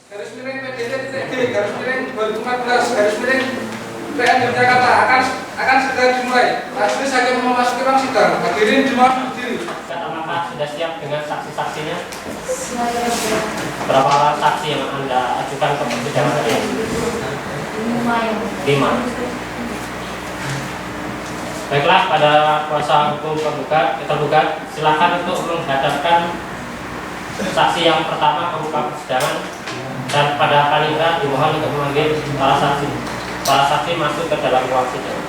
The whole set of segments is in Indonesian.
garis miring PDT-D garis miring 2014 garis miring PN Jakarta akan segera dimulai. Majelis hakim memasuki ruang sidang. Hadirin dimohon berdiri. Apakah sudah siap dengan saksi-saksinya? Saya Berapa orang saksi yang Anda ajukan ke persidangan hari ini? 5. Baiklah, pada kuasa hukum tergugat, silakan untuk menghadapkan saksi yang pertama ke muka persidangan, dan pada panitia dimohon untuk memanggil para saksi. Para saksi masuk ke dalam ruang sidang.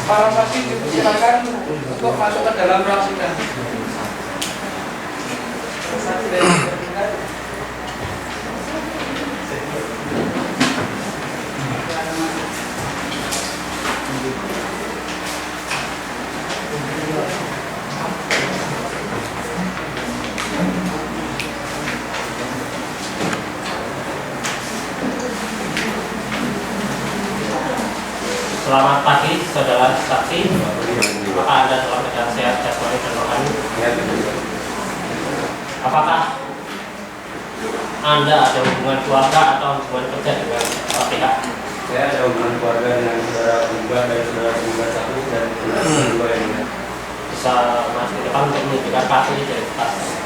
Para saksi dipersilakan untuk masuk ke dalam ruang sidang. Saksi dari tergugat. Selamat pagi, saudara saksi. Apakah Anda dalam keadaan sehat jasmani dan rohani? Apakah Anda ada hubungan keluarga atau hubungan kerja dengan pihak? Saya ada hubungan keluarga dengan saudara penggugat dan saudara penggugat 1 dan saudara 2 yang lain. Bisa Mas di depan untuk menunjukkan kartu identitas.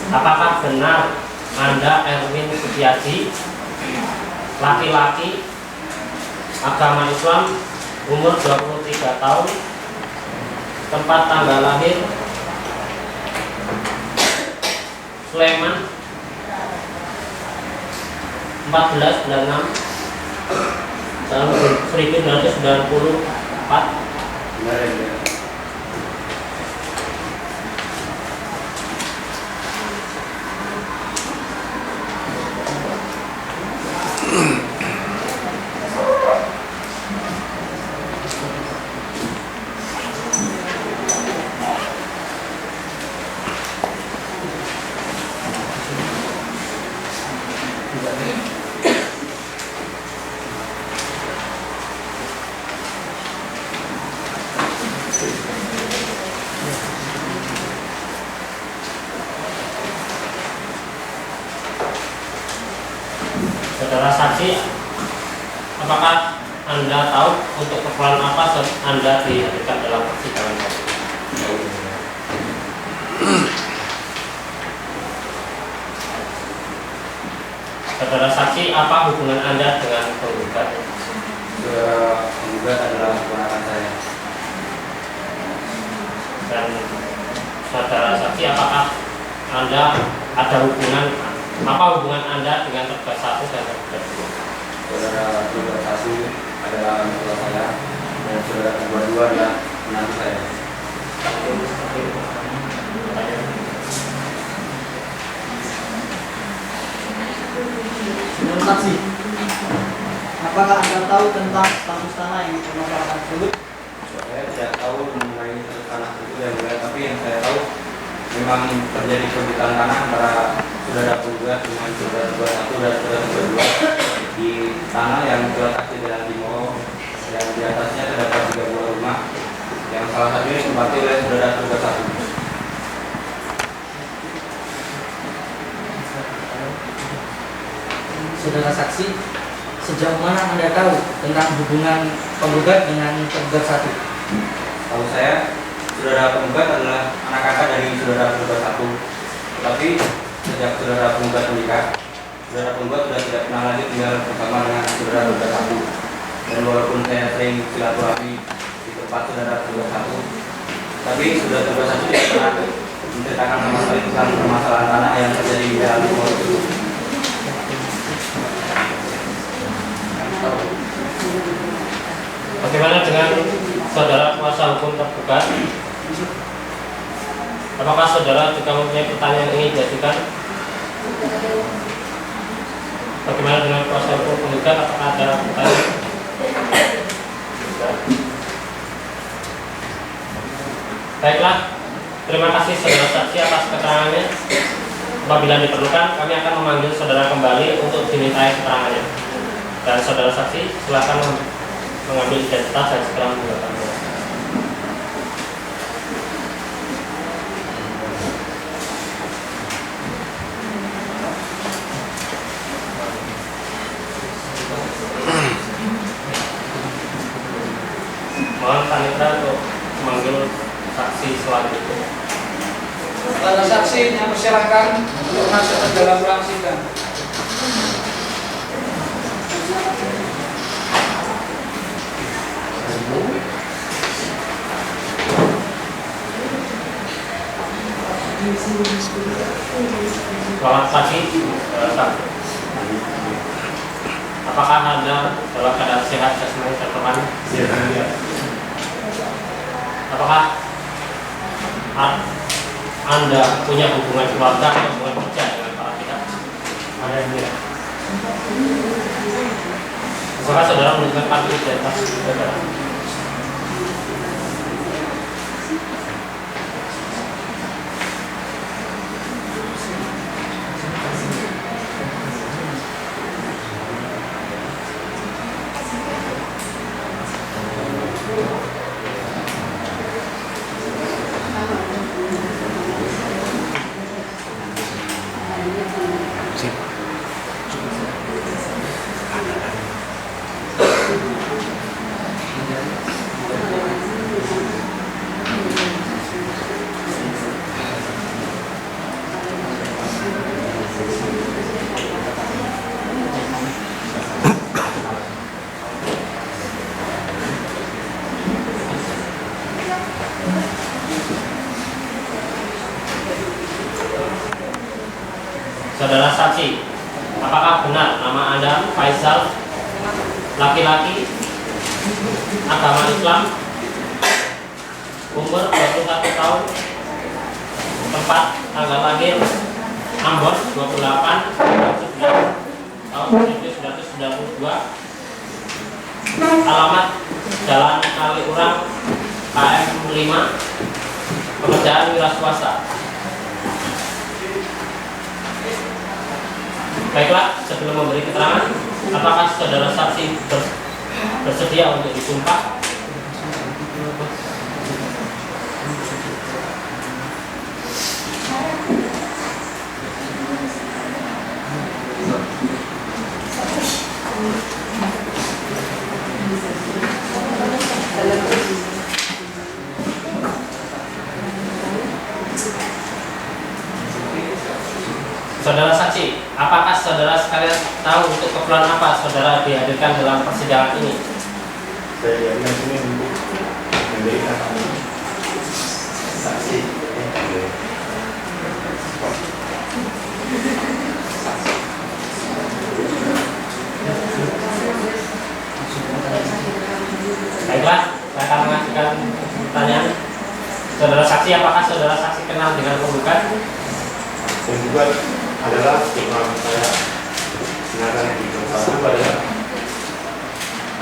Apakah benar Anda Erwin Setiaji, laki-laki, agama Islam, umur 23 tahun, tempat tanggal lahir Sleman 14/6 tahun 1994? Benar ya? Saudara saksi, apakah Anda tahu untuk keperluan apa Anda dihadirkan dalam persidangan? Saudara saksi, apa hubungan Anda dengan penggugat? Saudara penggugat adalah keponakan saya. Dan saudara saksi, apakah Anda ada hubungan Anda dengan tergugat 1 dan tergugat 2? Saudara penggugat 1 adalah mertua saya dan saudara penggugat 2 adalah menantu saya. Menurut saksi, apakah Anda tahu tentang status tanah yang dipermasalahkan tersebut? Saya tidak tahu mengenai tanah itu yang mulia, tapi yang saya tahu memang terjadi perebutan tanah antara saudara penggugat dengan saudara penggugat 1 dan saudara penggugat 2 di tanah yang terletak di dalam Timor, yang di atasnya terdapat 3 buah rumah yang salah satunya ditempati oleh saudara penggugat 1. Saudara saksi, sejauh mana Anda tahu tentang hubungan penggugat dengan tergugat 1? Tahu saya, saudara penggugat adalah anak kakak dari saudara penggugat 1. Tetapi sejak saudara penggugat menikah, saudara penggugat sudah tidak pernah lagi tinggal bersama dengan saudara penggugat 1. Dan walaupun saya sering silaturahmi di tempat saudara penggugat 1, tapi saudara penggugat 1 tidak pernah menceritakan sama sekali tentang permasalahan tanah yang terjadi di dalam Timor itu. Bagaimana dengan saudara kuasa hukum tergugat? Apakah saudara juga mempunyai pertanyaan yang ingin diajukan? Bagaimana dengan kuasa hukum penggugat? Apakah ada pertanyaan? Baiklah, Terima kasih saudara saksi atas keterangannya. Apabila diperlukan, kami akan memanggil saudara kembali untuk dimintai keterangannya. Dan saudara saksi, silakan mengambil identitas dan segera menggunakan. Mohon panitia untuk memanggil saksi selanjutnya. Para saksi yang persilahkan untuk masuk ke dalam ruang sidang. Selamat pagi, apakah Anda dalam keadaan sehat jasmani dan rohani? Apakah Anda punya hubungan keluarga atau hubungan kerja dengan para pihak? Ada yang tidak? Apakah saudara menunjukkan kartu identitas saudara? Saudara saksi, apakah benar nama Anda Faisal, laki-laki, agama Islam, umur 21 tahun, tempat tanggal lahir Ambon 28 tahun 1992, alamat Jalan Kaliurang KM 5, pekerjaan wira swasta. Baiklah, sebelum memberi keterangan, apakah saudara saksi bersedia untuk disumpah? Saudara saksi, apakah saudara sekalian tahu untuk keperluan apa saudara dihadirkan dalam persidangan ini? Saya dihadirkan sini untuk memberikan saksi. Baiklah, saya akan mengajukan pertanyaan. Saudara saksi, apakah saudara saksi kenal dengan penggugat? Penggugat adalah seorang saya, sedangkan yang satu adalah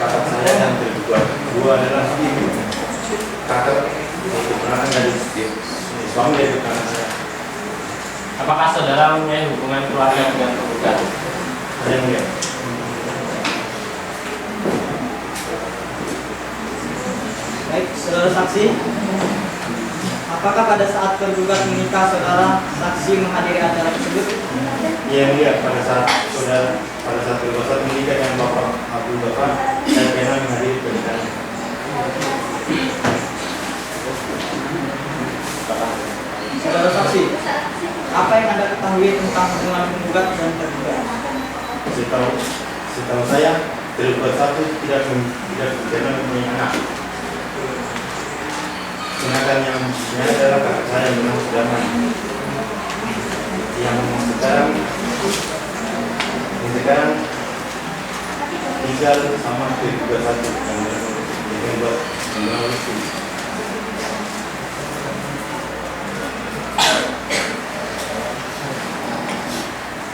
kakak saya dan tergugat. Dua adalah kakak keponakan dari suami dari keponakan saya. Apakah saudara mempunyai hubungan keluarga dengan penggugat? Ada yang lihat? Baik, saudara saksi, apakah pada saat tergugat menikah saudara saksi menghadiri acara tersebut? Yang lihat pada saat tergugat menikah dengan Bapak Abdul Bapak, saya pernah menghadiri pernikahan. Saudara saksi, apa yang Anda ketahui tentang hubungan penggugat dan tergugat? Setahu saya, tergugat satu tidak pernah mempunyai anak. Sedangkan yang ini adalah kakak saya yang sudah yang sekarang tinggal sama tergugat satu yang membuat itu.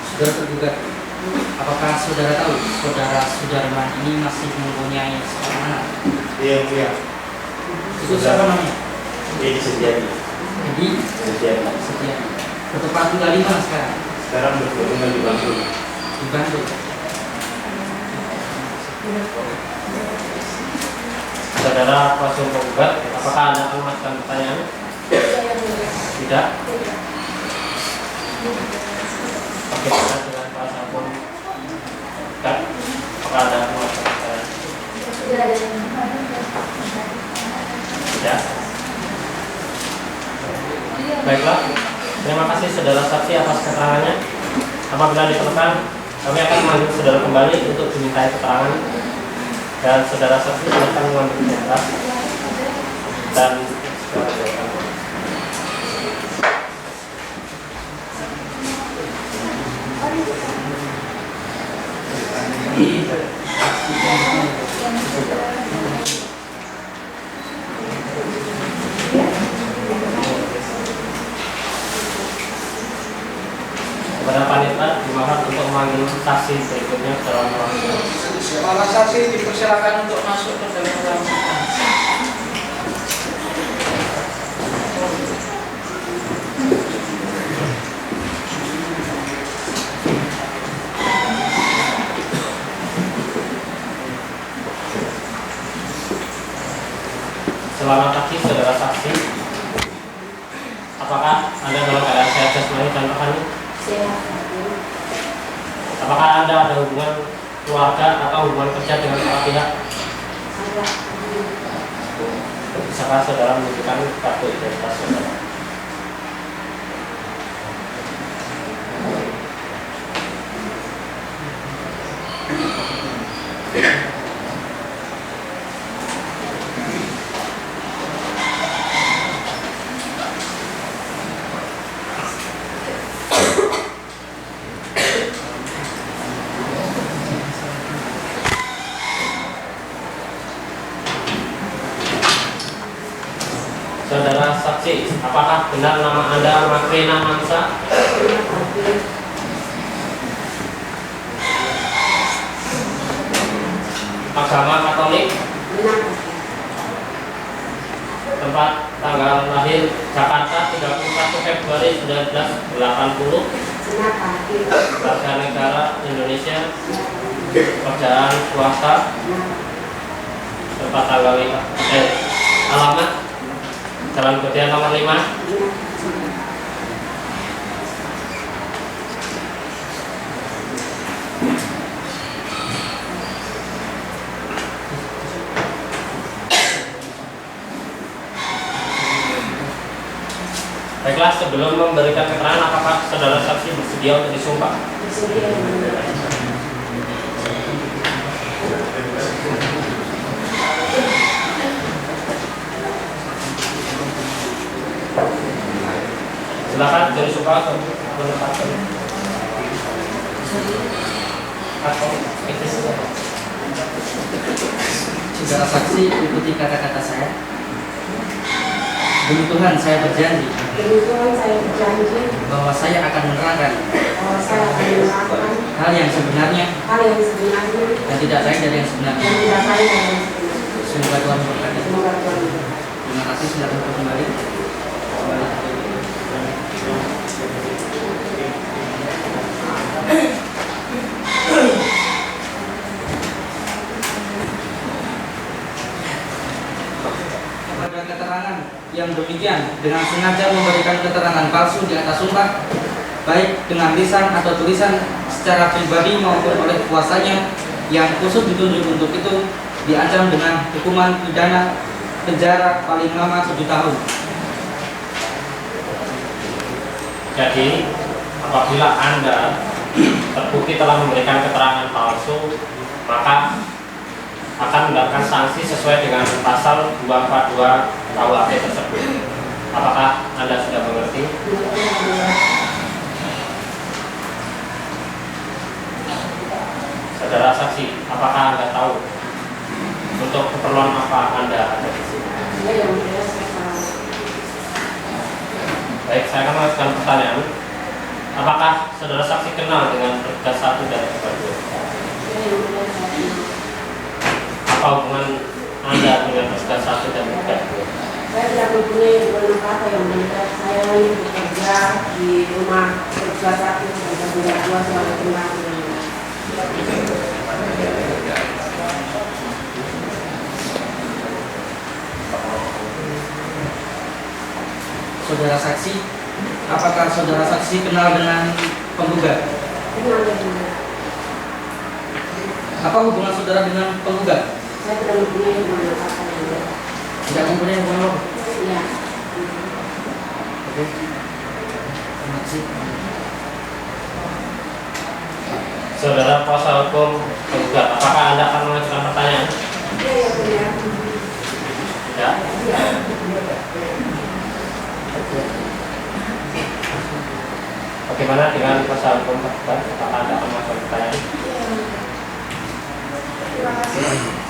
Saudara tergugat, apakah saudara tahu saudara Sudarman ini masih mempunyai seorang anak? Dia yang punya Itu siapa namanya? Edi Setiadi. Jadi setia. Bertempat tinggal di mana sekarang? Sekarang berhubungan di Bandung. Di Bandung. Saudara kuasa hukum penggugat, apakah Anda mengajukan pertanyaan? Tidak. Oke, kita dengan kuasa hukum penggugat, apakah Anda mengajukan pertanyaan? Tidak. Baiklah, terima kasih saudara saksi atas keterangannya. Apabila diperlukan, kami akan memanggil saudara kembali untuk dimintai keterangan. Dan saudara saksi silakan mengambil senjata dan kepada panitia dimohon untuk memanggil saksi berikutnya dalam ruang sidang. Para saksi dipersilakan untuk masuk ke dalam ruang sidang. Selamat pagi saudara saksi. Apakah Anda dalam keadaan sehat jasmani dan rohani? Apakah Anda ada hubungan keluarga atau hubungan kerja dengan para pihak? Bisakah saudara menunjukkan kartu identitas saudara? Saudara saksi, apakah benar nama Anda Makrina Mansa? Agama Katolik? Tempat tanggal lahir Jakarta 31 Februari 1980. Warga negara Indonesia. Pekerjaan swasta. Tempat tanggal alamat Jalan Godian nomor 5. Baiklah, sebelum memberikan keterangan, apakah saudara saksi bersedia untuk disumpah? Silakan dari sumpah atau menetapkan atau Saudara saksi ikuti kata-kata saya. Demi Tuhan saya berjanji bahwa saya akan menerangkan hal yang sebenarnya dan tidak lain dari yang sebenarnya. Semoga Tuhan memberkati. Terima kasih, silakan kembali. Pada keterangan yang demikian dengan sengaja memberikan keterangan palsu di atas sumpah, baik dengan lisan atau tulisan secara pribadi maupun oleh kuasanya yang khusus ditunjuk untuk itu, diancam dengan hukuman pidana penjara paling lama 7 tahun. Jadi, apabila Anda terbukti telah memberikan keterangan palsu, maka akan mendapatkan sanksi sesuai dengan pasal 242 KUHP tersebut. Apakah Anda sudah mengerti? Saudara saksi, apakah Anda tahu untuk keperluan apa Anda ada di sini? Baik, saya akan mengajukan pertanyaan. Apakah saudara saksi kenal dengan Perda 1 dan Perda 2? Apa hubungan Anda dengan Perda 1 dan Perda 2? Saya tidak mempunyai hubungan apa yang mendekat. Saya ini bekerja di rumah kedua satu dan kedua dua sebagai pembantu. Saudara saksi, apakah saudara saksi kenal dengan penggugat? Kenal dengan. Apa hubungan saudara dengan penggugat? Saya tidak mempunyai hubungan apa yang mendekat. Tidak mempunyai hubungan apa? Iya. Oke. Terima kasih. Saudara kuasa hukum penggugat, apakah Anda akan mengajukan pertanyaan? Iya, ya benar. Ya. Iya. Bagaimana dengan kuasa hukum penggugat? Apakah Anda akan mengajukan pertanyaan? Terima kasih.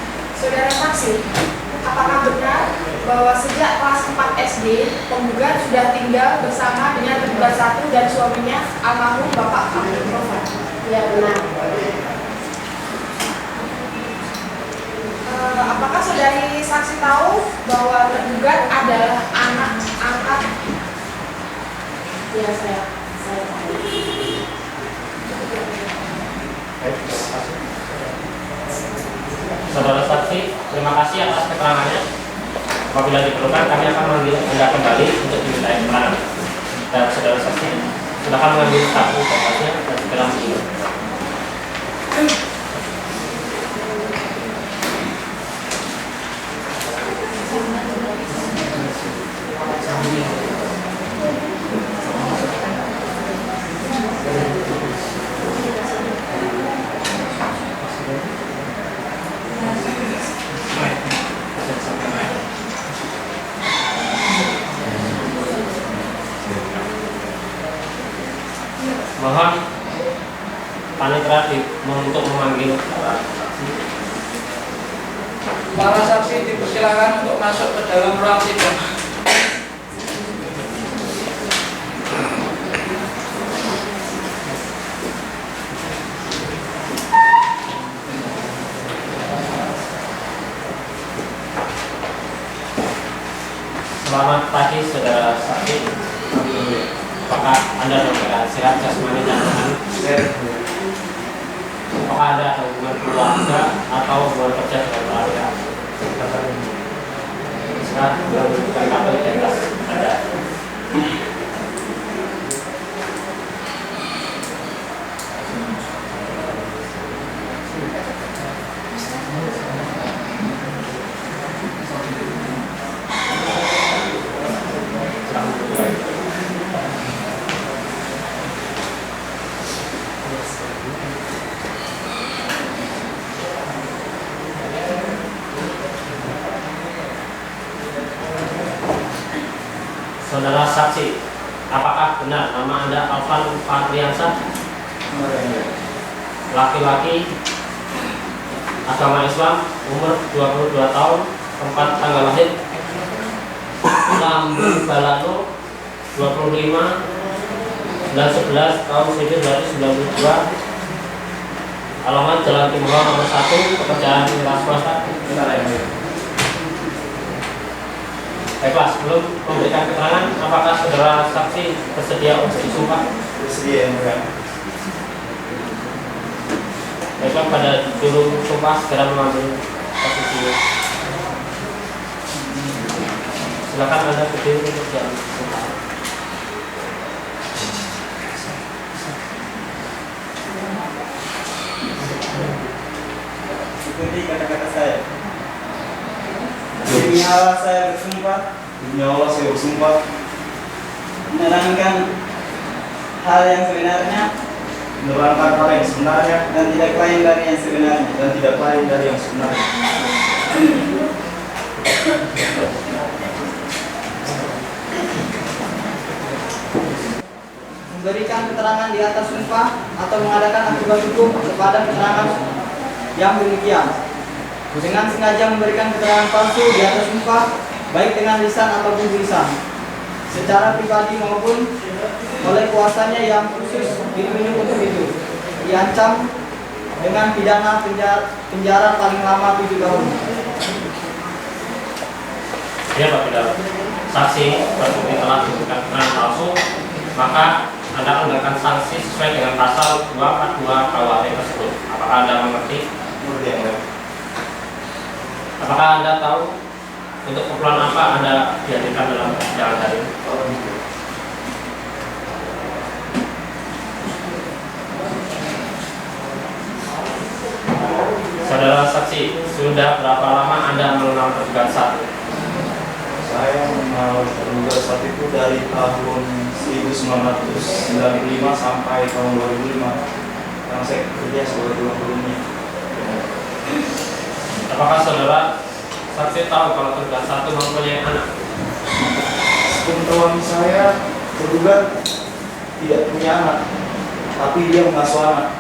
Saudara saksi, apakah benar bahwa sejak kelas 4 SD, penggugat sudah tinggal bersama dengan tergugat satu dan suaminya almarhum Bapak Abdul Ghaffar? Iya, benar. Apakah saudari saksi tahu bahwa tergugat adalah anak angkat? Iya, saya tahu. Baik, terima kasih. Saudara saksi, terima kasih atas keterangannya. Apabila diperlukan, kami akan memanggil Anda kembali untuk diminta keterangan. Dan saudara saksi, silakan mengambil kartu bapaknya dan segera menunggu. Mohon panitera untuk memanggil para saksi. Para saksi dipersilakan untuk masuk ke dalam ruang sidang. Selamat pagi saudara saksi. Apakah Anda dalam keadaan sehat jasmani dan rohani? Apakah Anda ada hubungan keluarga atau hubungan kerja dengan keluarga? Sekarang menunjukkan kartu identitas Anda. Saudara saksi, apakah benar nama Anda Alvan Fatriansyah? Laki-laki, agama Islam, umur 22 tahun, tempat tanggal lahir Lambung Balano 25 dan 11 tahun 1992, alamat Jalan Timur nomor 1, pekerjaan miras swasta. Baiklah, sebelum memberikan keterangan, apakah saudara saksi bersedia untuk disumpah? Bersedia, yang mulia. Baiklah, pada juru sumpah segera mengambil posisinya. Silakan Anda berdiri untuk jam sumpah. Ikuti kata-kata saya. Demi Allah saya bersumpah. Demi Allah saya bersumpah Menerangkan hal yang sebenarnya menerangkan hal yang sebenarnya dan tidak lain dari yang sebenarnya. dan tidak lain dari yang sebenarnya. Memberikan keterangan di atas sumpah atau mengadakan akibat hukum kepada keterangan yang demikian dengan sengaja memberikan keterangan palsu di atas sumpah, baik dengan lisan ataupun tulisan, secara pribadi maupun oleh kuasanya yang khusus ditunjuk untuk itu, diancam dengan pidana penjara paling lama 7 tahun. Ya Pak Bidara. saksi terbukti telah memberikan keterangan palsu, maka Anda mendapatkan sanksi sesuai dengan pasal 242 KUHP tersebut. Apakah Anda mengerti? Apakah Anda tahu untuk keperluan apa Anda dihadirkan dalam persidangan hari ini? Saudara saksi, sudah berapa lama Anda mengenal tergugat satu? Saya mengenal terduga saat itu dari tahun 1995 sampai tahun 2005. Karena saya kerja sebagai tukang berumi. Apakah saudara saksi tahu kalau tergugat satu mempunyai anak? Sepengetahuan saya, terduga tidak punya anak, tapi dia mengasuh anak.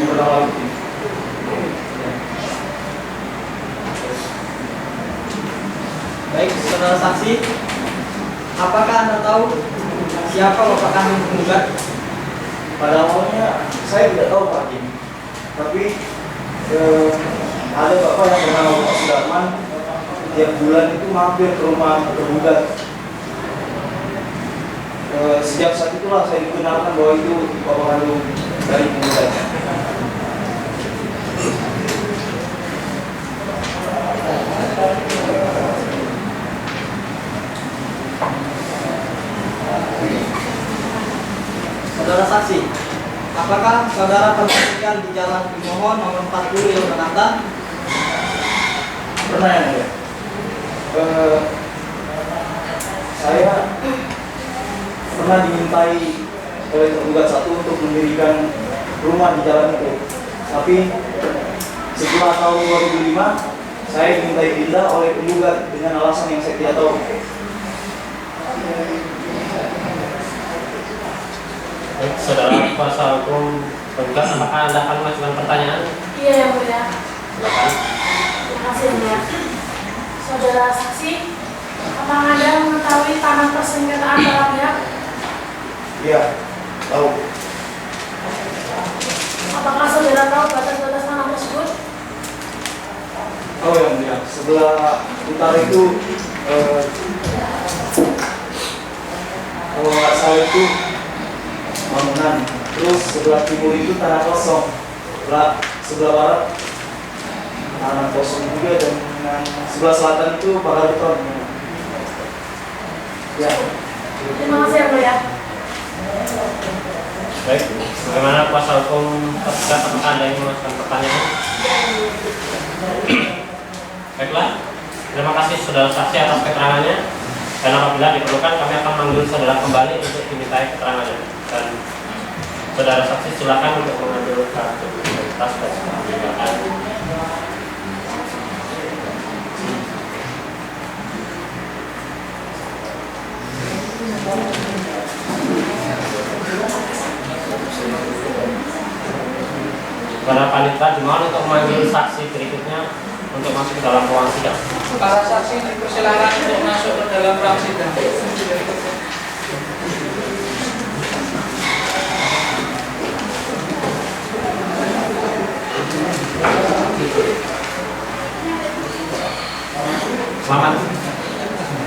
Yang pertama itu. Baik, saudara saksi, apakah Anda tahu siapa bapak kandung penggugat? Pada awalnya saya tidak tahu Pak Hakim, tapi ada bapak yang bernama Bapak Sudarman, tiap bulan itu mampir ke rumah tergugat. Sejak saat itulah saya dikenalkan bahwa itu bapak kandung dari penggugat. Saudara saksi, apakah saudara pernah tinggal di Jalan Pimohon nomor 40 Yogyakarta? Pernah ya mulia? Saya pernah dimintai oleh tergugat satu untuk mendirikan rumah di jalan itu. Tapi setelah tahun 2005 saya dimintai pindah oleh penggugat dengan alasan yang saya tidak tahu. Saudara kuasa hukum penggugat, apakah Anda akan mengajukan pertanyaan? Iya yang mulia. Silakan. Terima kasih yang mulia. Saudara saksi, apakah Anda mengetahui tanah persengketaan para pihak? Iya, tahu. Apakah saudara tahu batas-batas tanah tersebut? Tahu yang mulia. Sebelah utara itu kalau nggak salah itu bangunan. Terus sebelah timur itu tanah kosong. Sebelah barat tanah kosong juga, dan sebelah selatan itu bakal beton. Ya. Terima kasih yang mulia. Baik, bagaimana kuasa hukum tergugat, apakah Anda ingin mengajukan pertanyaan? Baiklah, terima kasih saudara saksi atas keterangannya. Dan apabila diperlukan, kami akan memanggil saudara kembali untuk dimintai keterangannya. Dan saudara saksi silakan untuk mengambil kartu identitas dan sebagainya. Para panitia dimohon untuk memanggil saksi berikutnya untuk masuk ke dalam ruang sidang. Para saksi dipersilakan untuk masuk ke dalam ruang sidang. Selamat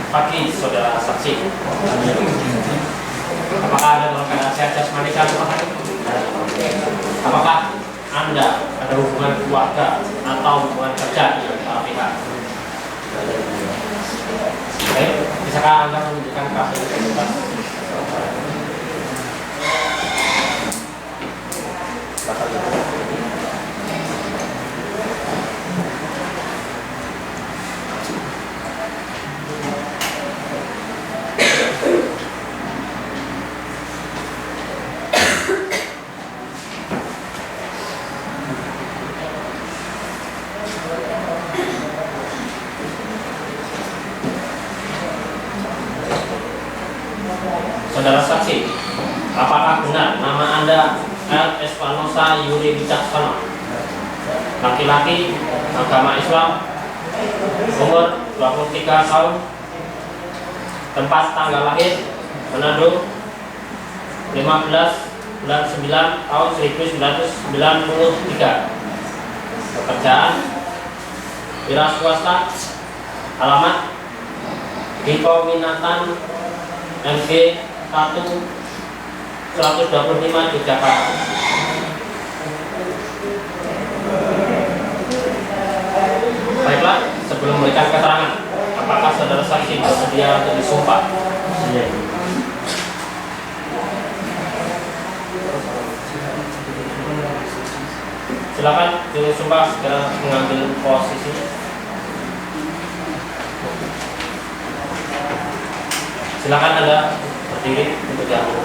pagi saudara saksi. Apakah Anda dalam keadaan sehat jasmani dan rohani? Apakah Anda ada hubungan keluarga atau hubungan kerja dengan para pihak? Baik, bisakah Anda menunjukkan kartu identitas? Saudara saksi, apakah benar nama Anda L. Espanosa Yuri Wicaksono, laki-laki, agama Islam, umur 23 tahun, tempat tanggal lahir Manado, 15 bulan 9 tahun 1993, pekerjaan wira swasta, alamat di peminatan MG 125 di Jakarta. Baiklah, sebelum memberikan keterangan, apakah saudara saksi bersedia untuk disumpah? Iya. Silakan juru sumpah segera mengambil posisi. Silakan Anda berdiri untuk jawab.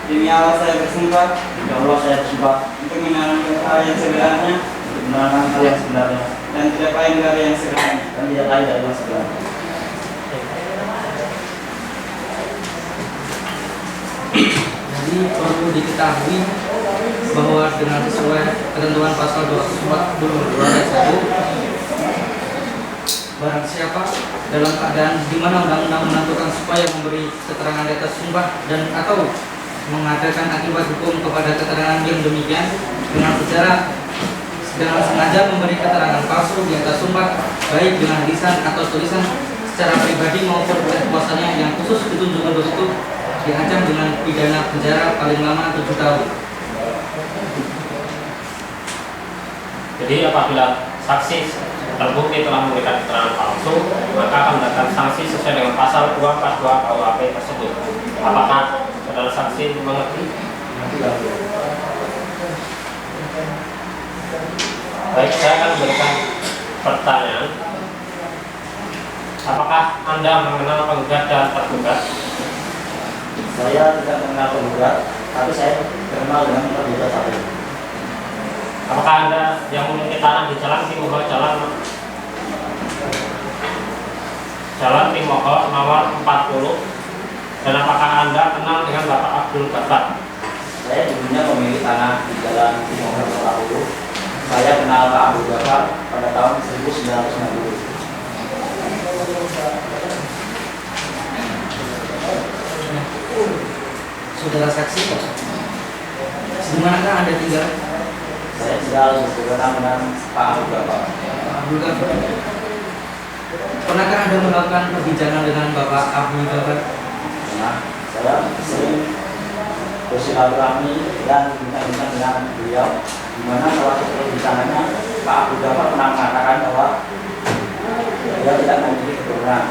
Demi Allah saya bersumpah Demi Allah saya bersumpah untuk menerangkan hal yang sebenarnya untuk menerangkan hal yang sebenarnya dan tidak lain dari yang sebenarnya. dan tidak lain dari yang sebenarnya. Jadi perlu diketahui bahwa dengan sesuai ketentuan pasal 242 ayat 1, barang siapa dalam keadaan di mana undang-undang menentukan supaya memberi keterangan di atas sumpah dan atau mengadakan akibat hukum kepada keterangan yang demikian dengan sengaja memberi keterangan palsu di atas sumpah, baik dengan lisan atau tulisan secara pribadi maupun oleh kuasanya yang khusus ditunjuk untuk itu, diancam dengan pidana penjara paling lama 7 tahun. Jadi apabila saksi terbukti telah memberikan keterangan palsu, maka akan mendapatkan sanksi sesuai dengan pasal 242 KUHP tersebut. Apakah saudara saksi mengerti? Baik, saya akan memberikan pertanyaan. Apakah Anda mengenal penggugat dan tergugat? Saya tidak mengenal penggugat, tapi saya kenal dengan tergugat satu. Apakah Anda yang memiliki tanah di Jalan Timoho Timoho nomor 40? Dan apakah Anda kenal dengan Bapak Abdul Ghaffar? Saya dulunya pemilik tanah di Jalan Timoho 40. Saya kenal Pak Abdul Ghaffar pada tahun 1990. Saudara saksi, di manakah Anda tinggal? Saya tinggal bersama dengan Pak Abdul Ghaffar. Abdul Ghaffar. Pernahkah Anda melakukan perbincangan dengan Bapak Abdul Ghaffar? Nah, saya sering bersilaturahmi dan bincang-bincang dengan beliau, di mana salah satu perbincangannya Pak Abdul Ghaffar pernah mengatakan bahwa beliau tidak memiliki keturunan.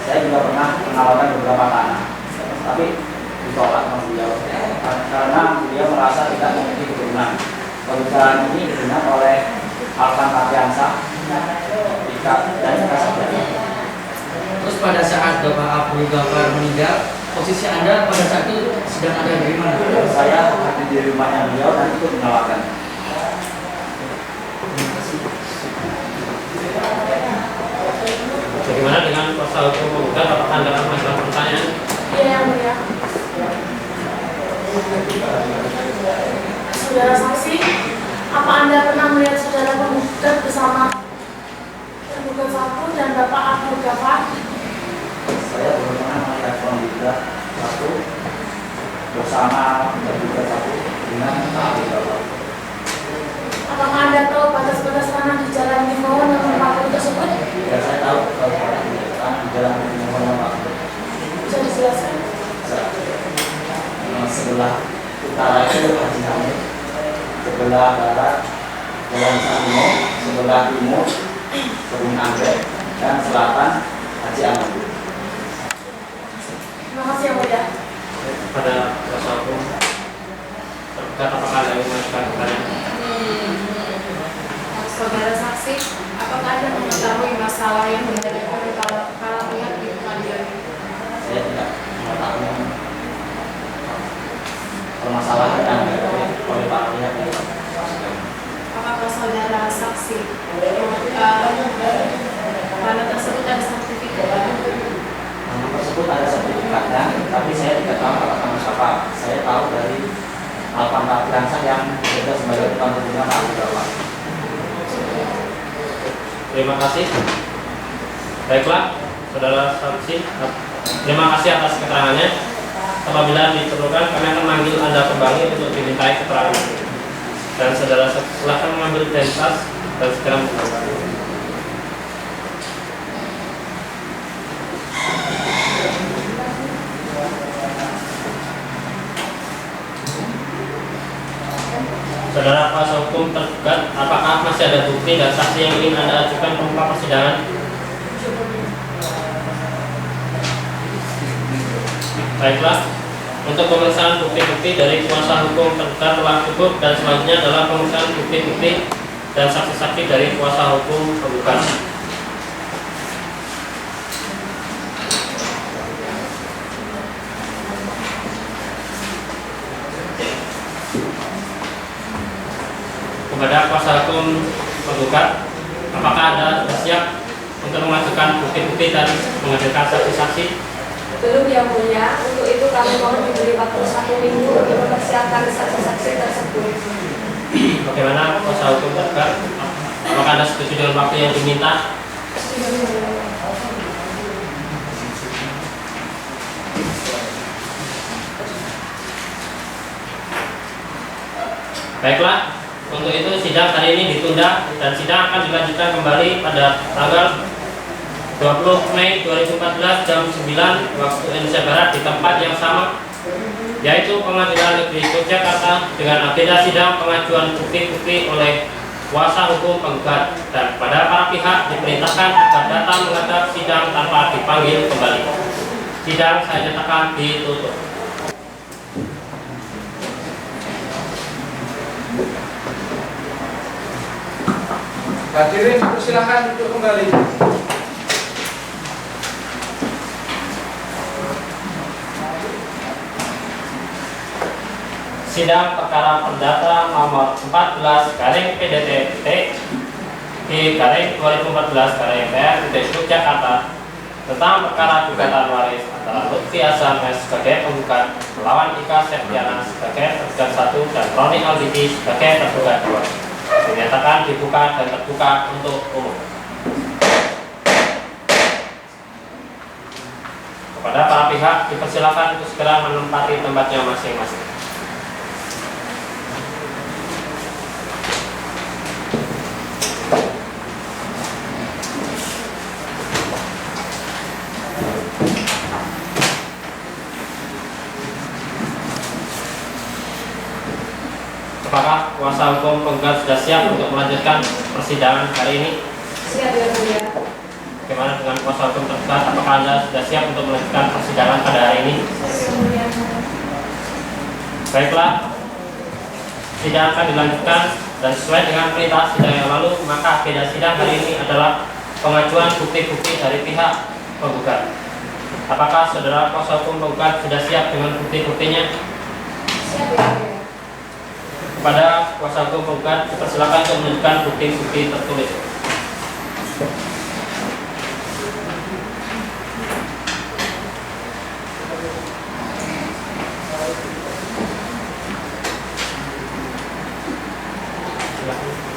Saya juga pernah menawarkan beberapa tanah, tapi ditolak sama beliau karena beliau merasa tidak memiliki keturunan. Pembicaraan ini didengar oleh Alvan Rafiansa, Ika dan Kasabani. Terus pada saat Bapak Abdul Ghaffar meninggal, posisi Anda pada saat itu sedang ada di mana? Saya ada di rumahnya beliau dan ikut menawarkan. Bagaimana dengan kuasa hukum penggugat? Apakah Anda akan mengajukan pertanyaan? Iya, yang mulia. Saudara saksi, apa Anda pernah melihat saudara penggugat bersama tergugat satu dan Bapak Abdul Ghaffar? Saya belum pernah melihat penggugat satu bersama tergugat satu dengan Pak Abdul Ghaffar. Apakah Anda tahu batas-batas tanah di Jalan Timoho nomor 40 tersebut? Ya, saya tahu kalau di Jalan Timoho nomor 40. Bisa dijelaskan? Sebelah utara itu Haji Hamid, sebelah barat Jalan Sanimo, sebelah timur Kebun Anggrek, dan selatan Haji Ahmad. Terima kasih yang mulia. Pada kuasa hukum tergugat, apakah Anda ingin mengajukan pertanyaan? Saudara saksi, apakah Anda mengetahui masalah yang terjadi oleh para pihak di pengadilan ini? Saya tidak mengetahui permasalahan yang dihadapi oleh para pihak ini. Apakah saudara saksi tanah tersebut ada sertifikat? Nama tersebut ada sertifikatnya, tapi saya tidak tahu atas nama siapa. Saya tahu dari Alvan Rafiansa yang bekerja sebagai tukang kerja Pak Abdul Ghaffar. Terima kasih. Baiklah, saudara saksi, terima kasih atas keterangannya. Apabila diperlukan, kami akan manggil Anda kembali untuk dimintai keterangan. Dan saudara silakan mengambil dari tas dan segera menggunakan. Saudara kuasa hukum tergugat, apakah masih ada bukti dan saksi yang ingin Anda ajukan ke muka persidangan? Baiklah, untuk pemeriksaan bukti-bukti dari kuasa hukum tergugat telah cukup dan selanjutnya adalah pemeriksaan bukti-bukti dan saksi-saksi dari kuasa hukum penggugat. Kepada kuasa hukum penggugat, apakah Anda sudah siap untuk mengajukan bukti-bukti dan menghadirkan saksi-saksi? Belum yang mulia, untuk itu kami mohon diberi waktu 1 minggu untuk mempersiapkan saksi-saksi tersebut. Bagaimana kuasa hukum tergugat? Apakah Anda setuju dengan waktu yang diminta? Baiklah, untuk itu sidang hari ini ditunda dan sidang akan dilanjutkan kembali pada tanggal 20 Mei 2014 jam 9 waktu Indonesia Barat di tempat yang sama, yaitu Pengadilan Negeri Yogyakarta, dengan agenda sidang pengajuan bukti-bukti oleh kuasa hukum penggugat, dan pada para pihak diperintahkan agar datang menghadap sidang tanpa dipanggil kembali. Sidang saya nyatakan ditutup. Hadirin dipersilakan untuk kembali. Sidang perkara perdata nomor 14 garing PDT di garing 2014 garing PN Yogyakarta tentang perkara gugatan waris antara Lutfi Hasan sebagai penggugat melawan Ika Septiana sebagai tergugat 1 dan Roni Alditi sebagai tergugat 2 dinyatakan dibuka dan terbuka untuk umum. Kepada para pihak dipersilakan untuk segera menempati tempatnya masing-masing. Apakah kuasa hukum penggugat sudah siap untuk melanjutkan persidangan hari ini? Siap yang mulia. Bagaimana dengan kuasa hukum tergugat? Apakah Anda sudah siap untuk melanjutkan persidangan pada hari ini? Siap yang mulia. Baiklah, sidang akan dilanjutkan dan sesuai dengan perintah sidang yang lalu, maka agenda sidang hari ini adalah pengajuan bukti-bukti dari pihak penggugat. Apakah saudara kuasa hukum penggugat sudah siap dengan bukti-buktinya? Siap yang mulia. Kepada kuasa hukum penggugat dipersilakan untuk menunjukkan bukti-bukti tertulis.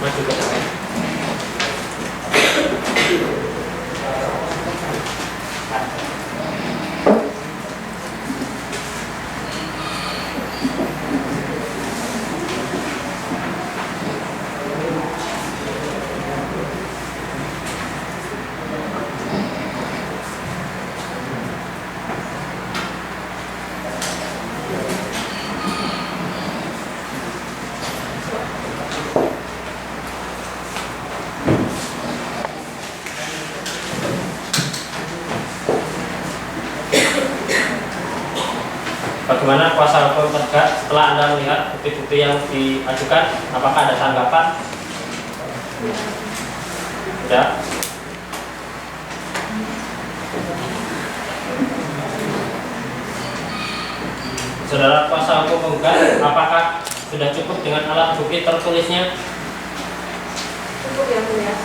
Maju ke depan. Bagaimana kuasa hukum tergugat setelah Anda melihat bukti-bukti yang diajukan? Apakah ada tanggapan? Tidak. Saudara kuasa hukum penggugat, apakah sudah cukup dengan alat bukti tertulisnya? Cukup yang mulia.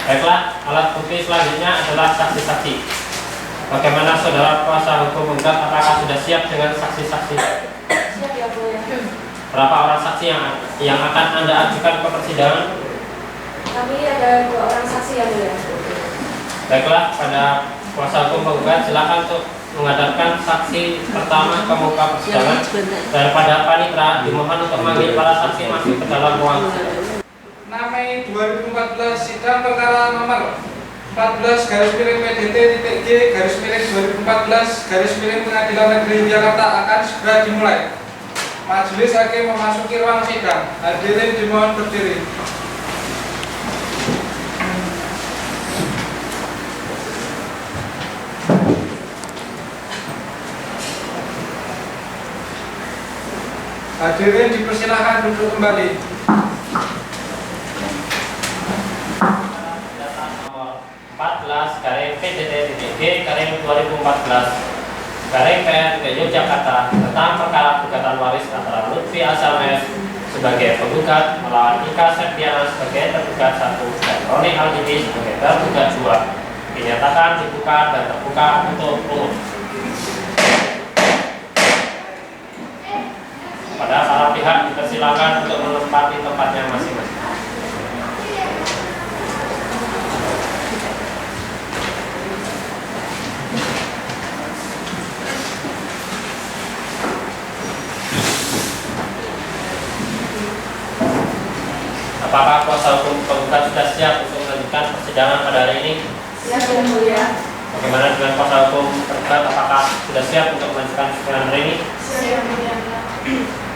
Baiklah, alat bukti selanjutnya adalah saksi-saksi. Bagaimana saudara kuasa hukum penggugat, apakah sudah siap dengan saksi-saksi? Siap yang mulia. Berapa orang saksi yang akan Anda ajukan ke persidangan? Kami ada 2 orang saksi yang mulia. Baiklah, pada kuasa hukum penggugat silakan untuk mengadakan saksi pertama ke muka persidangan. Daripada panitera dimohon untuk memanggil para saksi masuk ke dalam ruang. 6 Mei 2014 sidang perkara nomor 14 PDT.G Pengadilan Negeri Jakarta akan segera dimulai. Majelis hakim memasuki ruang sidang. Hadirin dimohon berdiri. Hadirin dipersilakan duduk kembali. Data nomor 14 PDT.G 2014 PN Yogyakarta tentang perkara gugatan waris antara Lutfi Asames sebagai penggugat melawan Ika Septiana sebagai tergugat 1 dan Roni Aldini sebagai tergugat 2 dinyatakan dibuka dan terbuka untuk umum. Pada para pihak dipersilakan untuk menempati tempatnya masing-masing. Apakah kuasa hukum penggugat sudah siap untuk melanjutkan persidangan pada hari ini? Siap, Yang Mulia. Bagaimana dengan kuasa hukum tergugat? Apakah sudah siap untuk melanjutkan persidangan hari ini? Siap, Yang Mulia.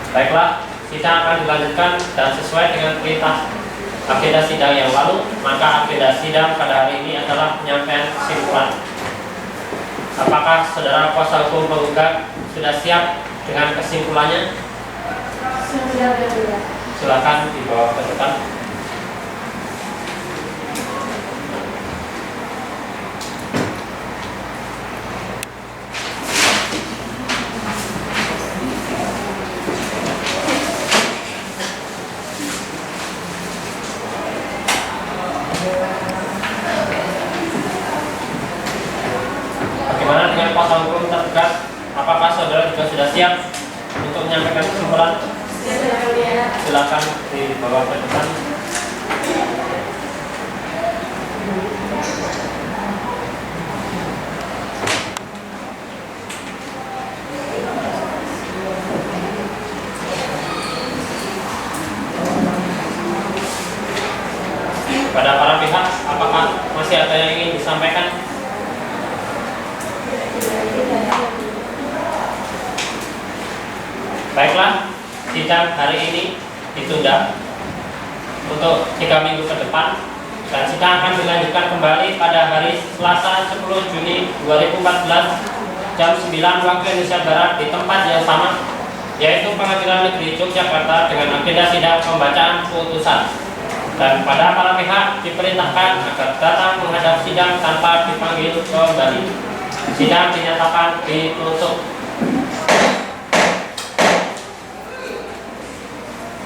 Baiklah, sidang akan dilanjutkan dan sesuai dengan perintah agenda sidang yang lalu, maka agenda sidang pada hari ini adalah penyampaian kesimpulan. Apakah saudara kuasa hukum penggugat sudah siap dengan kesimpulannya? Siap, Yang Mulia. Silakan dibawa ke depan. Bagaimana dengan kuasa hukum tergugat? Apakah saudara juga sudah siap untuk menyampaikan kesimpulan? Siap, Yang Mulia. Silakan dibawa ke depan. Pada para pihak, apakah masih ada yang ingin disampaikan? Baiklah, sidang hari ini ditunda untuk 3 minggu ke depan dan sidang akan dilanjutkan kembali pada hari Selasa 10 Juni 2014 jam 9 waktu Indonesia Barat di tempat yang sama, yaitu Pengadilan Negeri Yogyakarta dengan agenda sidang pembacaan putusan. Dan pada para pihak diperintahkan agar datang menghadap sidang tanpa dipanggil kembali. Sidang dinyatakan ditutup.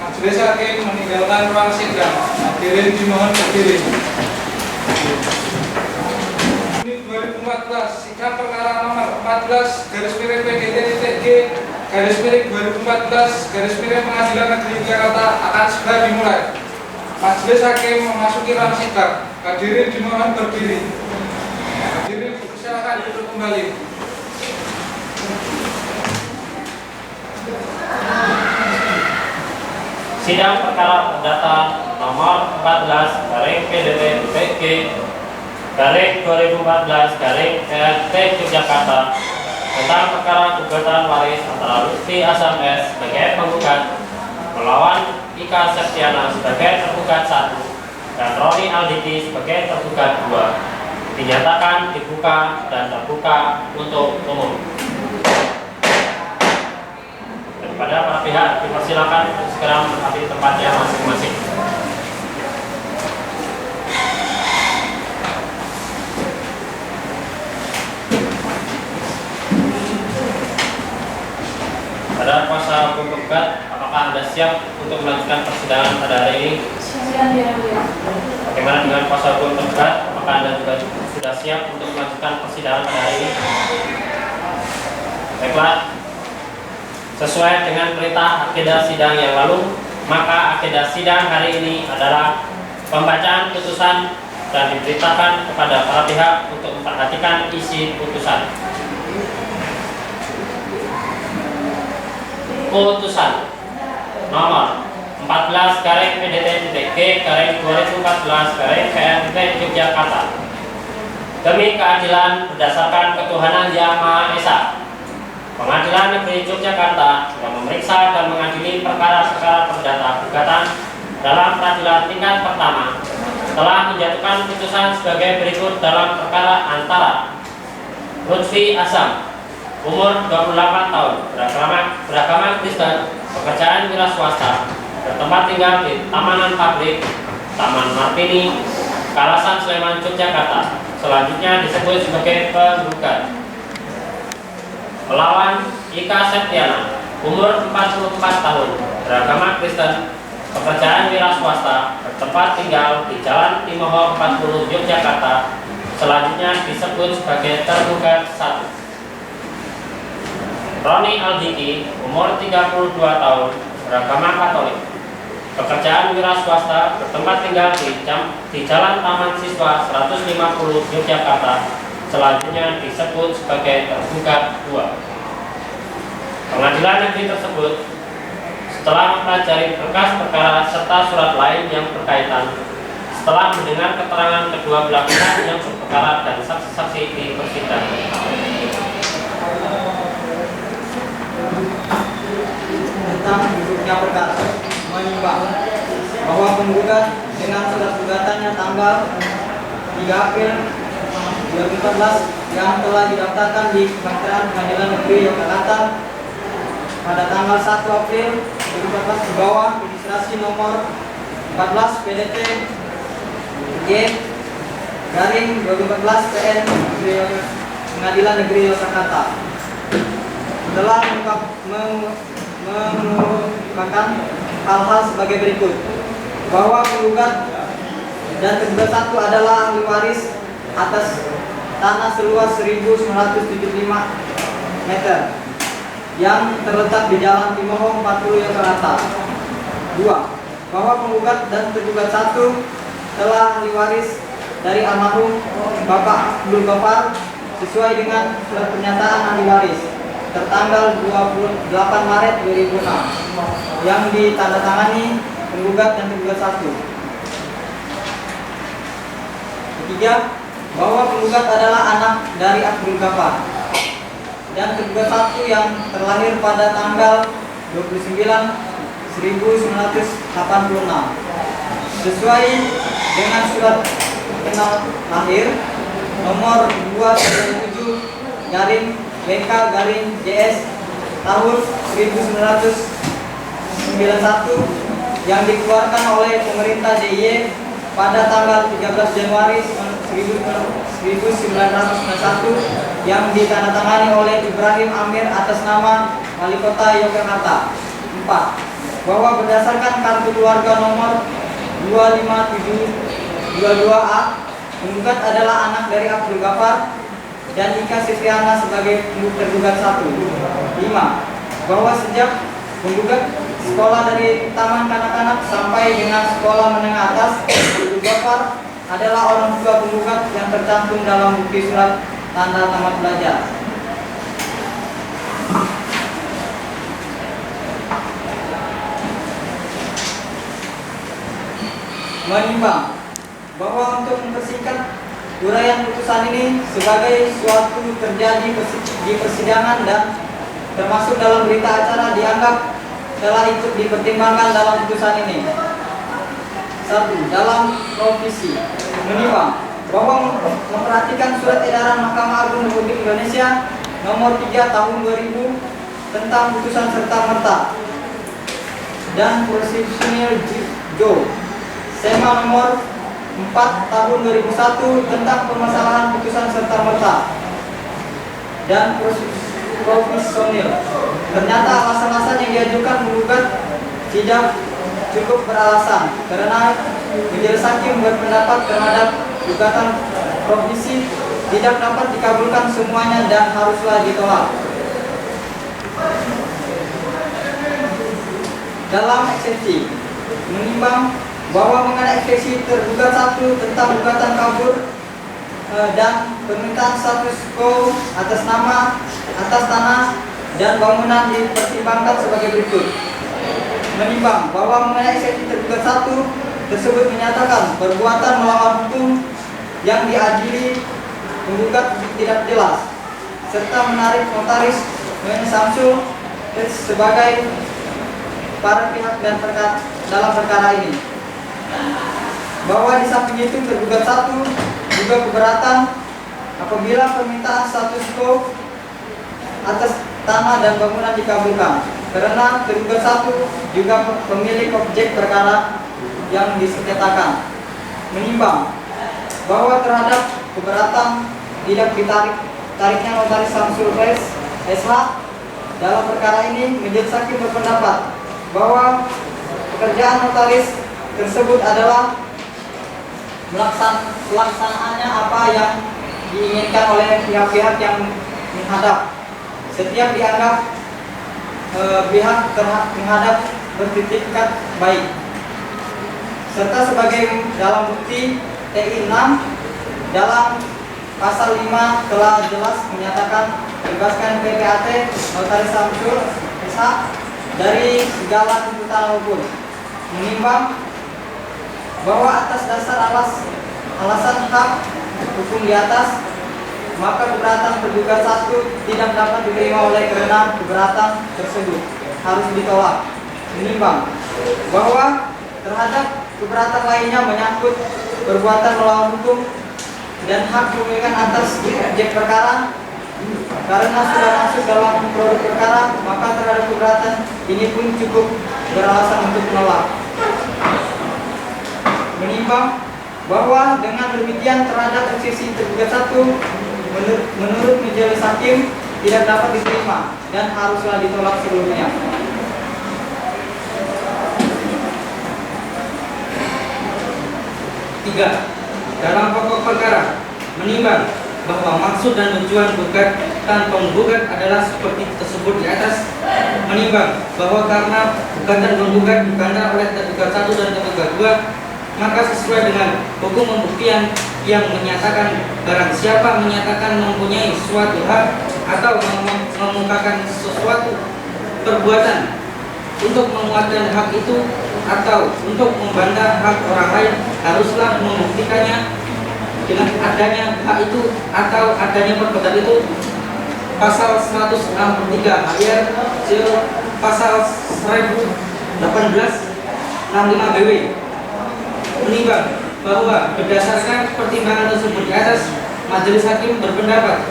Majelis hakim meninggalkan ruang sidang. Hadirin dimohon berdiri. Juni 2014 sidang perkara nomor 14 PDT.G 2014 Pengadilan Negeri Jakarta akan segera dimulai. Majelis hakim memasuki ruang sidang. Hadirin dimohon berdiri. Hadirin silakan duduk kembali. Sidang perkara perdata nomor 14 PDT.G 2014 PNT Yogyakarta tentang perkara gugatan waris antara Lutfi Asames sebagai penggugat melawan Ika Septiana sebagai tergugat 1 dan Roni Aldini sebagai tergugat 2 dinyatakan dibuka dan terbuka untuk umum. Pada para pihak dipersilakan untuk segera menempati tempatnya masing-masing. Pada kuasa hukum penggugat, apakah Anda siap untuk melanjutkan persidangan pada hari ini? Siap, Yang Mulia. Bagaimana dengan kuasa hukum penggugat? Apakah Anda juga sudah siap untuk melanjutkan persidangan pada hari ini? Baiklah. Sesuai dengan perintah agenda sidang yang lalu, maka agenda sidang hari ini adalah pembacaan putusan dan diberitakan kepada para pihak untuk memperhatikan isi putusan. Keputusan nomor 14 PDT-G/2014 Yogyakarta demi keadilan berdasarkan ketuhanan Yang Maha Esa. Pengadilan Negeri Yogyakarta sudah memeriksa dan mengadili perkara-perkara perdata gugatan dalam peradilan tingkat pertama telah menjatuhkan putusan sebagai berikut dalam perkara antara Lutfi Azam, umur 28 tahun, beragama Kristen, pekerjaan wira swasta, bertempat tinggal di Tamanan Pabrik, Taman Martini, Kalasan Sleman, Yogyakarta. Selanjutnya disebut sebagai penggugat. Melawan Ika Septiana, umur 44 tahun, beragama Kristen, pekerjaan wira swasta, bertempat tinggal di Jalan Timoho 40 Yogyakarta. Selanjutnya disebut sebagai tergugat 1. Roni Aldiki, umur 32 tahun, beragama Katolik, pekerjaan wira swasta, bertempat tinggal di Jalan Taman Siswa 150 Yogyakarta. Selanjutnya disebut sebagai tergugat 2. Pengadilan negeri tersebut setelah mempelajari berkas perkara serta surat lain yang berkaitan, setelah mendengar keterangan kedua belah pihak yang berperkara dan saksi-saksi di persidangan, tentang duduknya perkara menimbang bahwa penggugat dengan surat gugatannya tanggal 3 April 2014 yang telah didaftarkan di Kementerian Pengadilan Negeri Yogyakarta pada tanggal 1 April 2014 di bawah registrasi nomor 14 PDT G/2014 PN Pengadilan Negeri Yogyakarta telah mengungkapkan hal-hal sebagai berikut, bahwa penggugat dan tergugat 1 adalah ahli waris atas tanah seluas 1975 meter yang terletak di Jalan Timoho 40 Yogyakarta. 2. Bahwa penggugat dan tergugat 1 telah ahli waris dari almarhum Bapak Abdul Ghaffar sesuai dengan surat pernyataan ahli waris tertanggal 28 Maret 2006 yang ditandatangani penggugat dan tergugat 1. Ketiga, bahwa penggugat adalah anak dari Abdul Ghaffar dan tergugat 1 yang terlahir pada tanggal 29/1986 sesuai dengan surat kenal lahir nomor 297/WK/JS tahun 1991 yang dikeluarkan oleh pemerintah DIY pada tanggal 13 Januari 1991 yang ditandatangani oleh Ibrahim Amir atas nama Wali Kota Yogyakarta. 4. Bahwa berdasarkan kartu keluarga nomor 25722A, penggugat adalah anak dari Abdul Ghaffar dan Ika Septiana sebagai tergugat 1. 5. Bahwa sejak penggugat sekolah dari taman kanak-kanak sampai dengan sekolah menengah atas, Abdul Ghaffar adalah orang tua penggugat yang tercantum dalam bukti surat tanda tamat belajar. Menimbang bahwa untuk mempersingkat uraian putusan ini sebagai suatu terjadi di persidangan dan termasuk dalam berita acara dianggap telah ikut dipertimbangkan dalam putusan ini. 1. Dalam provisi menimbang bahwa memperhatikan surat edaran Mahkamah Agung Republik Indonesia nomor 3 tahun 2000 tentang putusan serta-merta dan prosedural Jo SEMA nomor 4 tahun 2001 tentang permasalahan putusan serta-merta dan provisional. Ternyata alasan-alasan yang diajukan penggugat tidak cukup beralasan karena majelis hakim berpendapat terhadap gugatan provisi tidak dapat dikabulkan semuanya dan haruslah ditolak. Dalam eksepsi menimbang bahwa mengenai eksepsi tergugat 1 tentang gugatan kabur dan permintaan status quo atas tanah dan bangunan dipertimbangkan sebagai berikut. Menimbang bahwa mengenai eksepsi tergugat 1 tersebut menyatakan perbuatan melawan hukum yang diadili penggugat tidak jelas, serta menarik notaris Samsul sebagai para pihak dan dalam perkara ini. Bahwa di samping itu tergugat 1 juga keberatan apabila permintaan status quo atas tanah dan bangunan dikabulkan, karena tergugat 1 juga pemilik objek perkara yang disengketakan. Menimbang bahwa terhadap keberatan tidak tariknya notaris Samsul SH dalam perkara ini, majelis hakim berpendapat bahwa pekerjaan notaris tersebut adalah pelaksanaannya apa yang diinginkan oleh pihak-pihak yang menghadap. Setiap dianggap pihak menghadap berpredikat baik, serta sebagai dalam bukti TI 6 dalam pasal 5 telah jelas menyatakan bebaskan PPAT notaris Samsul SH dari segala tuntutan hukum. Menimbang bahwa atas dasar alasan hak hukum di atas, maka keberatan tergugat 1 tidak dapat diterima oleh karena keberatan tersebut harus ditolak. Menimbang bahwa terhadap keberatan lainnya menyangkut perbuatan melawan hukum dan hak pemilikan atas objek perkara, karena sudah masuk dalam produk perkara, maka terhadap keberatan ini pun cukup beralasan untuk menolak. Menimbang bahwa dengan demikian terhadap eksepsi tergugat 1 menurut majelis hakim tidak dapat diterima dan haruslah ditolak seluruhnya. Tiga, dalam pokok perkara menimbang bahwa maksud dan tujuan gugatan penggugat adalah seperti tersebut di atas. Menimbang bahwa karena gugatan penggugat dibantah oleh tergugat 1 dan tergugat 2, maka sesuai dengan hukum pembuktian yang menyatakan barang siapa menyatakan mempunyai suatu hak atau mengemukakan sesuatu perbuatan untuk menguatkan hak itu atau untuk membantah hak orang lain, haruslah membuktikannya dengan adanya hak itu atau adanya perbuatan itu. Pasal 163 ayat 0 pasal 1018 65 BW. Menimbang bahwa berdasarkan pertimbangan tersebut di atas, majelis hakim berpendapat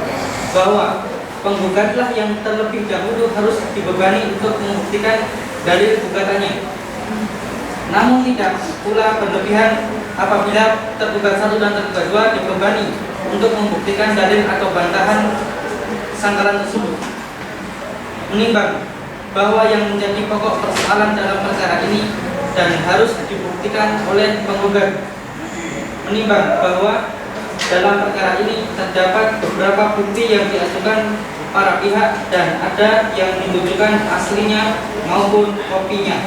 bahwa penggugatlah yang terlebih dahulu harus dibebani untuk membuktikan dalil gugatannya. Namun tidak pula berlebihan apabila tergugat 1 dan tergugat 2 dibebani untuk membuktikan dalil atau bantahan sangkalan tersebut. Menimbang bahwa yang menjadi pokok persoalan dalam perkara ini dan harus dibuktikan oleh penggugat. Menimbang bahwa dalam perkara ini terdapat beberapa bukti yang diajukan para pihak dan ada yang menunjukkan aslinya maupun kopinya.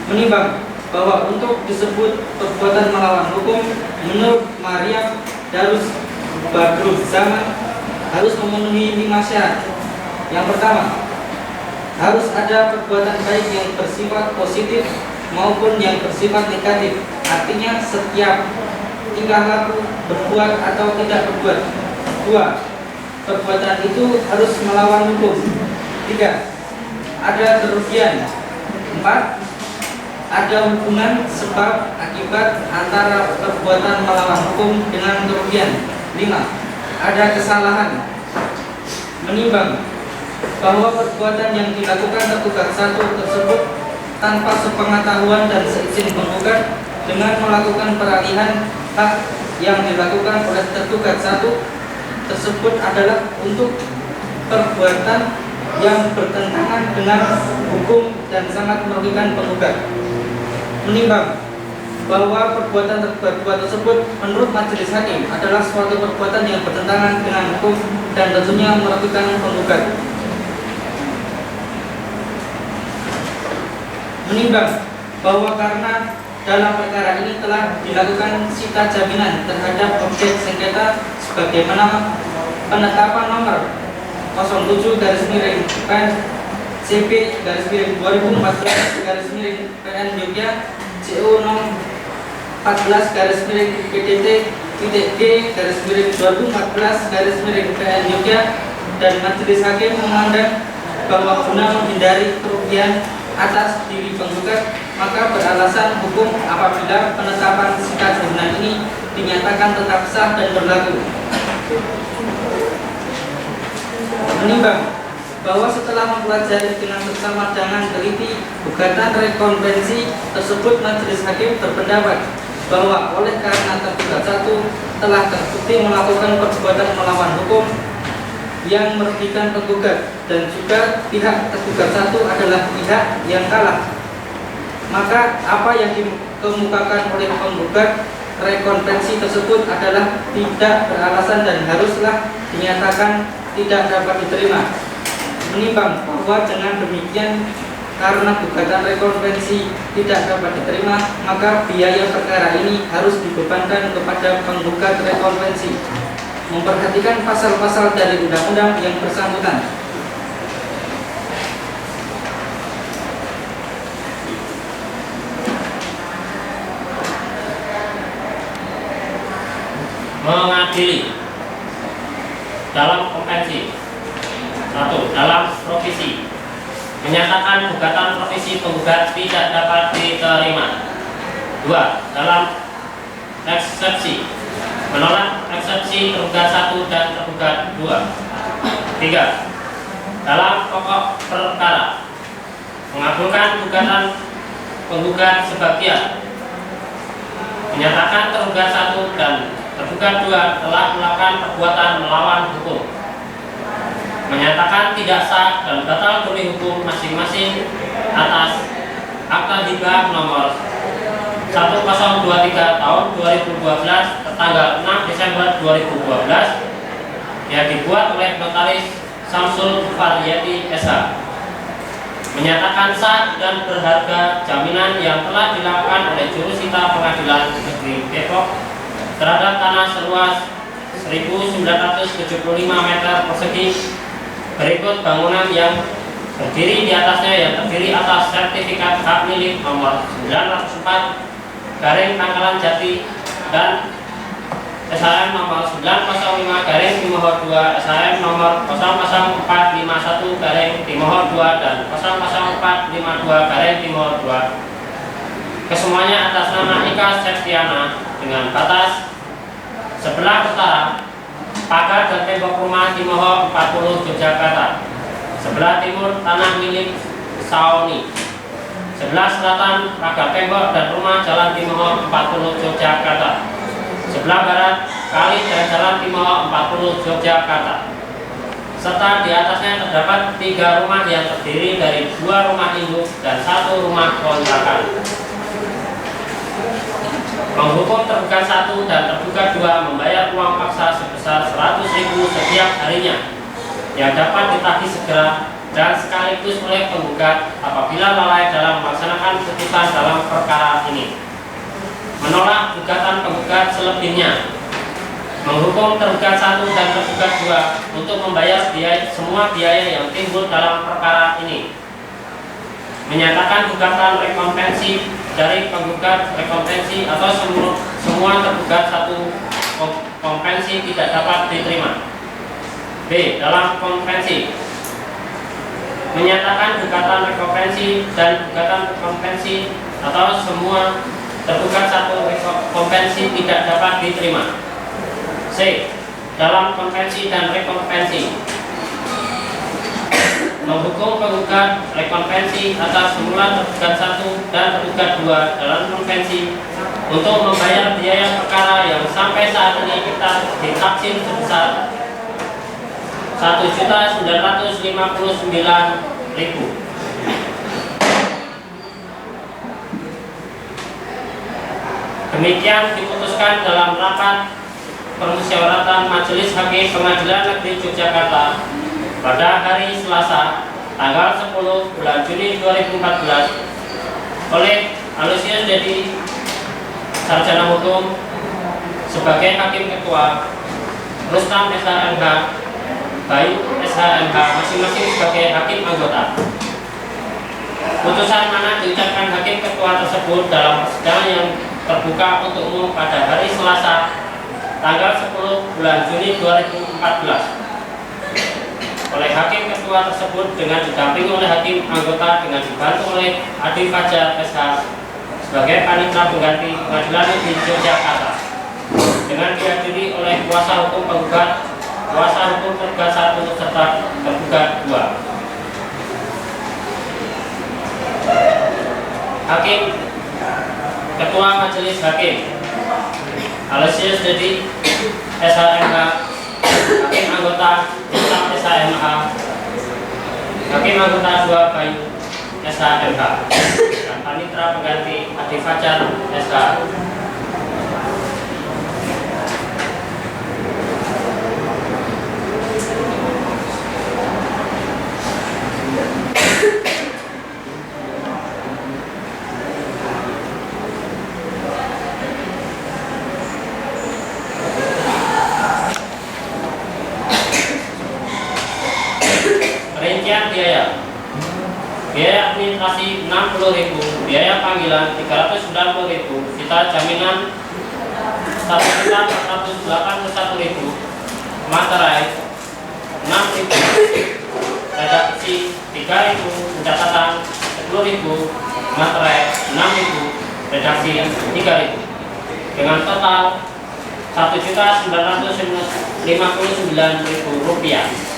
Menimbang bahwa untuk disebut perbuatan melawan hukum menurut Maryam Darus Badrul Zaman harus memenuhi 5 syarat. Yang pertama, harus ada perbuatan baik yang bersifat positif maupun yang bersifat negatif. Artinya setiap tingkah laku, berbuat atau tidak berbuat. 2. Perbuatan itu harus melawan hukum. 3. Ada kerugian. 4. Ada hubungan sebab akibat antara perbuatan melawan hukum dengan kerugian. 5. Ada kesalahan. Menimbang bahwa perbuatan yang dilakukan tergugat 1 tersebut tanpa sepengetahuan dan seizin penggugat dengan melakukan peralihan hak yang dilakukan oleh tergugat 1 tersebut adalah untuk perbuatan yang bertentangan dengan hukum dan sangat merugikan penggugat. Menimbang bahwa perbuatan tergugat 2 tersebut menurut majelis hakim adalah suatu perbuatan yang bertentangan dengan hukum dan tentunya merugikan penggugat. Menimbang bahwa karena dalam perkara ini telah dilakukan sita jaminan terhadap objek sengketa sebagaimana penetapan nomor 07 garis miring PN CP garis miring 2014 garis miring PN Jogja CO 14 garis miring PDT G garis miring 2014 garis miring PN Jogja, dan majelis hakim memandang bahwa guna menghindari kerugian atas diri penggugat, maka beralasan hukum apabila penetapan sikat jaminan ini dinyatakan tetap sah dan berlaku. Menimbang bahwa setelah mempelajari dengan seksama dengan teliti gugatan rekonvensi tersebut, majelis hakim berpendapat bahwa oleh karena tergugat satu telah terbukti melakukan perbuatan melawan hukum yang merugikan penggugat dan juga pihak tergugat satu adalah pihak yang kalah, maka apa yang dikemukakan oleh penggugat rekonvensi tersebut adalah tidak beralasan dan haruslah dinyatakan tidak dapat diterima. Menimbang bahwa dengan demikian, karena gugatan rekonvensi tidak dapat diterima, maka biaya perkara ini harus dibebankan kepada penggugat rekonvensi. Memperhatikan pasal-pasal dari undang-undang yang bersangkutan. Mengadili dalam konvensi. 1. Dalam provisi, menyatakan gugatan provisi penggugat tidak dapat diterima. 2. Dalam eksepsi, menolak eksepsi tergugat 1 dan tergugat 2. 3. Dalam pokok perkara, mengabulkan gugatan penggugat sebagian, menyatakan tergugat 1 dan tergugat 2 telah melakukan perbuatan melawan hukum, menyatakan tidak sah dan batal demi hukum masing-masing atas Akta Hibah nomor 1023 tahun 2012 tertanggal 6 Desember 2012 yang dibuat oleh Notaris Samsul Faryati SH, menyatakan sah dan berharga jaminan yang telah dilakukan oleh jurusita Pengadilan Negeri Depok terhadap tanah seluas 1975 meter persegi berikut bangunan yang berdiri di atasnya yang terdiri atas sertifikat hak milik nomor 904 garing Pangkalan Jati dan SHM nomor 905 garing Timoho 2, SHM nomor 00451 garing Timoho 2 dan 00452 garing Timoho 2. Kesemuanya atas nama Ika Septiana dengan batas sebelah utara pagar dan tembok rumah Timoho 40 Yogyakarta, sebelah timur tanah milik Saoni, sebelah selatan pagar tembok dan rumah Jalan Timoho 40 Yogyakarta, sebelah barat kali dan Jalan Timoho 40 Yogyakarta, serta di atasnya terdapat 3 rumah yang terdiri dari 2 rumah induk dan 1 rumah kontrakan. Menghukum tergugat 1 dan tergugat 2 membayar uang paksa sebesar 100.000 setiap harinya yang dapat ditagih segera dan sekaligus oleh penggugat apabila lalai dalam melaksanakan putusan dalam perkara ini. Menolak gugatan penggugat selebihnya. Menghukum tergugat 1 dan tergugat 2 untuk membayar semua biaya yang timbul dalam perkara ini. Menyatakan gugatan rekonvensi dari penggugat rekonvensi atau semua tergugat 1 konvensi tidak dapat diterima. B. Dalam konvensi, menyatakan gugatan rekonvensi dan gugatan konvensi atau semua tergugat 1 konvensi tidak dapat diterima. C. Dalam konvensi dan rekonvensi, menghukum penggugat rekonvensi atas semula tergugat 1 dan tergugat 2 dalam konvensi untuk membayar biaya perkara yang sampai saat ini kita ditaksir sebesar 1.959.000. Demikian diputuskan dalam rapat permusyawaratan Majelis Hakim Pengadilan Negeri Yogyakarta pada hari Selasa, tanggal 10 bulan Juni 2014 oleh Alusius Dedi, Sarjana Hukum, sebagai Hakim Ketua, Rustam SH MH, Bayu SHMH masing-masing sebagai hakim anggota. Putusan mana diucapkan hakim ketua tersebut dalam persidangan yang terbuka untuk umum pada hari Selasa tanggal 10 bulan Juni 2014 oleh hakim ketua tersebut dengan didampingi oleh hakim anggota dengan dibantu oleh Adi Fajar SH sebagai panitera pengganti Pengadilan Negeri Yogyakarta dengan dihadiri oleh kuasa hukum penggugat, kuasa hukum tergugat 1 serta tergugat 2. Hakim Ketua Majelis Hakim Alesius Dedi SHMH, hakim anggota Islam SHMH, hakim anggota 2 Bayu SHMH, dan panitera pengganti Adi Fajar SH. Rincian biaya administrasi 60.000, biaya panggilan 390.000, sita jaminan 1.481.000, materai 6.000, redaksi 3.000, pencatatan 10.000, materai 6.000, redaksi 3.000, dengan total Rp1.959.000.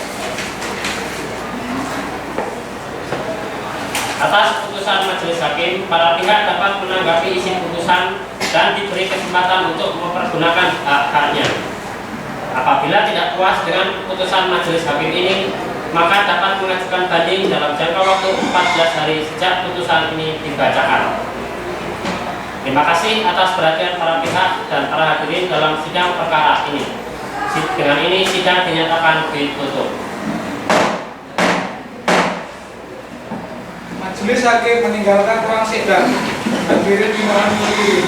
Atas putusan majelis hakim, para pihak dapat menanggapi isi putusan dan diberi kesempatan untuk mempergunakan hak-haknya. Apabila tidak puas dengan putusan majelis hakim ini, maka dapat mengajukan banding dalam jangka waktu 14 hari sejak putusan ini dibacakan. Terima kasih atas perhatian para pihak dan para hadirin dalam sidang perkara ini. Dengan ini sidang dinyatakan ditutup. Majelis hakim meninggalkan ruang sidang. Hadirin dimohon berdiri.